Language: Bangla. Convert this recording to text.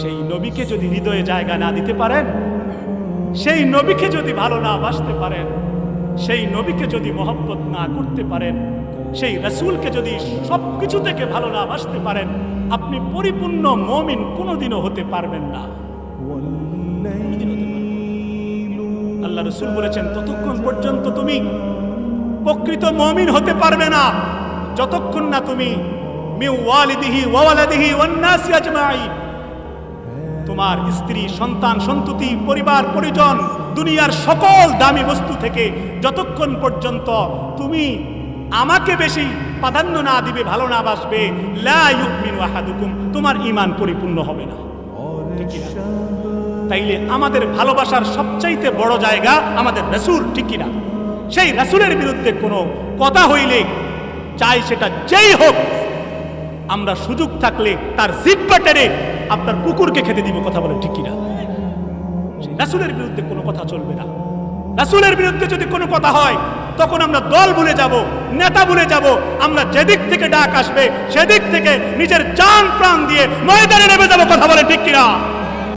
সেই নবীকে যদি হৃদয়ে জায়গা না দিতে পারেন, সেই নবীকে যদি ভালো না বাসতে পারেন, সেই নবীকে যদি মহব্বত না করতে পারেন, সেই রাসূলকে যদি সবকিছু থেকে ভালো না বাসতে পারেন, আপনি পরিপূর্ণ মুমিন কোনোদিনও হতে পারবেন না। আল্লাহ রাসূল বলেছেন, ততক্ষণ পর্যন্ত তুমি প্রকৃত মুমিন হতে পারবে না যতক্ষণ না তুমি মিন ওয়ালিদিহি ওয়া ওয়ালাদিহি ওয়ান নাসি আজমাইন, তোমার স্ত্রী, সন্তান, সন্ততি, পরিবার পরিজন, দুনিয়ার সকল দামি বস্তু থেকে যতক্ষণ পর্যন্ত তুমি আমাকে বেশি প্রাধান্য না দিবে, ভালো না বাসবে, লা ইউমিনু আহাদুকুম, তোমার ঈমান পরিপূর্ণ হবে না। ঠিক কি না? তাইলে আমাদের ভালোবাসার সবচাইতে বড় জায়গা আমাদের রাসূল, ঠিক কি না? সেই রাসূলের বিরুদ্ধে কোনো কথা হইলে, চাই সেটা যেই হোক, আমরা সুযোগ থাকলে তার জিহ্বা টেনে আপনার কুকুরকে খেতে দিব, কথা বলে ঠিক কিনা? রাসূলের বিরুদ্ধে কোনো কথা চলবে না। রাসূলের বিরুদ্ধে যদি কোনো কথা হয়, তখন আমরা দল ভুলে যাব, নেতা ভুলে যাব, আমরা যেদিক থেকে ডাক আসবে সেদিক থেকে নিজের জান প্রাণ দিয়ে ময়দানে নেমে যাব, কথা বলে ঠিক কিনা?